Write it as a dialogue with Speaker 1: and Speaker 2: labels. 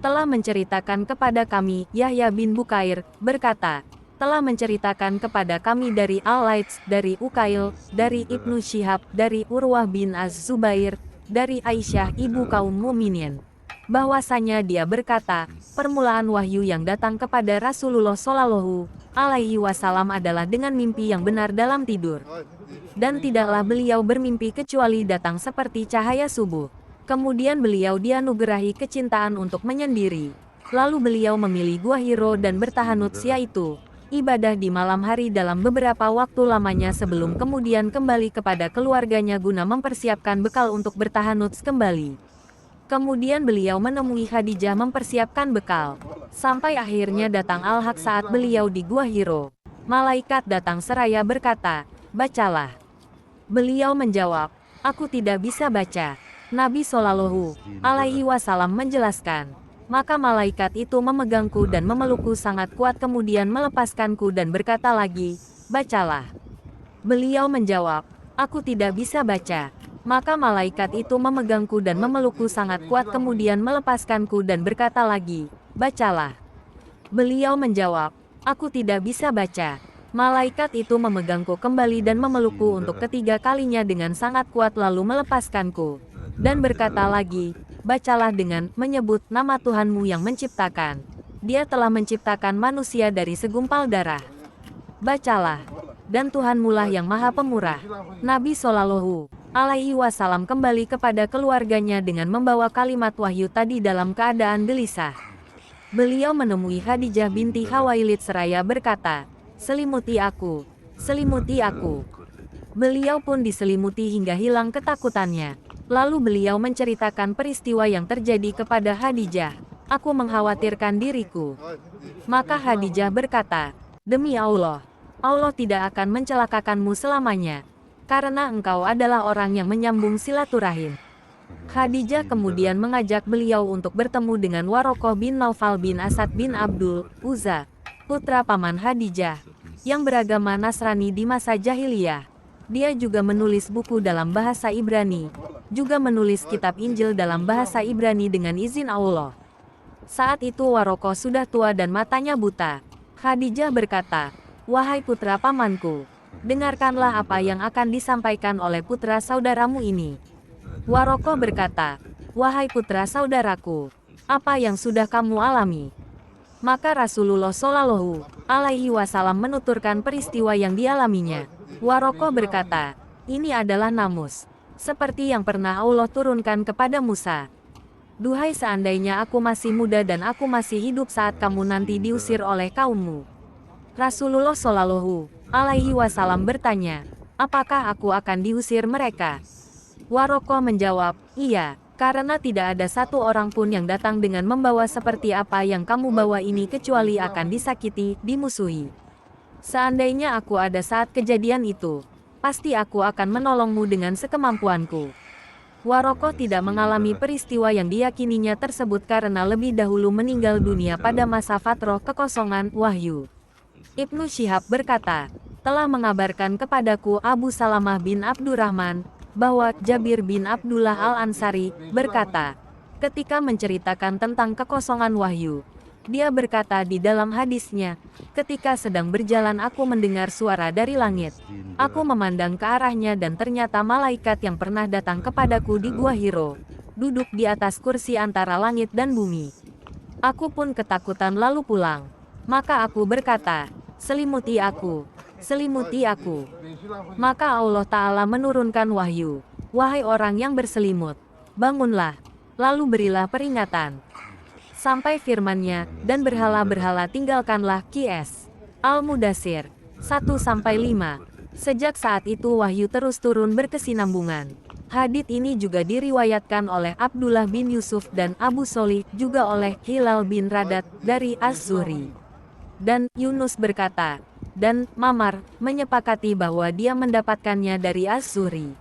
Speaker 1: telah menceritakan kepada kami, Yahya bin Bukair, berkata, telah menceritakan kepada kami dari Al-Laits, dari Ukail, dari Ibnu Syihab, dari Urwah bin Az-Zubair, dari Aisyah ibu kaum mukminin, bahwasanya dia berkata, permulaan wahyu yang datang kepada Rasulullah Shallallahu Alaihi Wasallam adalah dengan mimpi yang benar dalam tidur. Dan tidaklah beliau bermimpi kecuali datang seperti cahaya subuh. Kemudian beliau dianugerahi kecintaan untuk menyendiri. Lalu beliau memilih Gua Hiro dan bertahanut yaitu ibadah di malam hari dalam beberapa waktu lamanya sebelum kemudian kembali kepada keluarganya guna mempersiapkan bekal untuk bertahanut kembali. Kemudian beliau menemui Khadijah mempersiapkan bekal. Sampai akhirnya datang Al-Haq saat beliau di Gua Hiro. Malaikat datang seraya berkata, bacalah. Beliau menjawab, aku tidak bisa baca. Nabi Shallallahu Alaihi Wasallam menjelaskan, maka malaikat itu memegangku dan memelukku sangat kuat kemudian melepaskanku dan berkata lagi, bacalah. Beliau menjawab, aku tidak bisa baca. Maka malaikat itu memegangku dan memelukku sangat kuat kemudian melepaskanku dan berkata lagi, bacalah. Beliau menjawab, aku tidak bisa baca. Malaikat itu memegangku kembali dan memelukku untuk ketiga kalinya dengan sangat kuat lalu melepaskanku. Dan berkata lagi, bacalah dengan menyebut nama Tuhanmu yang menciptakan. Dia telah menciptakan manusia dari segumpal darah. Bacalah. Dan Tuhanmu lah yang maha pemurah. Nabi Shallallahu Alaihi Wasallam kembali kepada keluarganya dengan membawa kalimat wahyu tadi dalam keadaan gelisah. Beliau menemui Khadijah binti Khawailid seraya berkata, selimuti aku, selimuti aku. Beliau pun diselimuti hingga hilang ketakutannya. Lalu beliau menceritakan peristiwa yang terjadi kepada Khadijah. Aku mengkhawatirkan diriku. Maka Khadijah berkata, demi Allah, Allah tidak akan mencelakakanmu selamanya. Karena engkau adalah orang yang menyambung silaturahim. Khadijah kemudian mengajak beliau untuk bertemu dengan Warokoh bin Naufal bin Asad bin Abdul Uzza, putra paman Khadijah, yang beragama Nasrani di masa jahiliyah. Dia juga menulis buku dalam bahasa Ibrani, juga menulis kitab Injil dalam bahasa Ibrani dengan izin Allah. Saat itu Warokoh sudah tua dan matanya buta. Khadijah berkata, wahai putra pamanku, dengarkanlah apa yang akan disampaikan oleh putra saudaramu ini. Warokoh berkata, wahai putra saudaraku, apa yang sudah kamu alami? Maka Rasulullah Shallallahu Alaihi Wasallam menuturkan peristiwa yang dialaminya. Warokoh berkata, ini adalah namus, seperti yang pernah Allah turunkan kepada Musa. Duhai seandainya aku masih muda dan aku masih hidup saat kamu nanti diusir oleh kaummu. Rasulullah Shallallahu Alaihi Wasallam bertanya, apakah aku akan diusir mereka? Warokoh menjawab, iya, karena tidak ada satu orang pun yang datang dengan membawa seperti apa yang kamu bawa ini kecuali akan disakiti, dimusuhi. Seandainya aku ada saat kejadian itu, pasti aku akan menolongmu dengan sekemampuanku. Warokoh tidak mengalami peristiwa yang diyakininya tersebut karena lebih dahulu meninggal dunia pada masa fatroh kekosongan wahyu. Ibnu Syihab berkata, telah mengabarkan kepadaku Abu Salamah bin Abdurrahman, bahwa Jabir bin Abdullah Al-Ansari berkata, ketika menceritakan tentang kekosongan wahyu, dia berkata di dalam hadisnya, ketika sedang berjalan aku mendengar suara dari langit. Aku memandang ke arahnya dan ternyata malaikat yang pernah datang kepadaku di Gua Hiro, duduk di atas kursi antara langit dan bumi. Aku pun ketakutan lalu pulang. Maka aku berkata, selimuti aku, selimuti aku. Maka Allah Ta'ala menurunkan wahyu, wahai orang yang berselimut, bangunlah, lalu berilah peringatan. Sampai firman-Nya, dan berhala-berhala tinggalkanlah. Qs. Al-Mudassir 1-5. Sejak saat itu wahyu terus turun berkesinambungan. Hadits ini juga diriwayatkan oleh Abdullah bin Yusuf dan Abu Sholih, juga oleh Hilal bin Radat dari Az-Zuhri. Dan Yunus berkata, dan Mamar menyepakati bahwa dia mendapatkannya dari Az-Zuhri.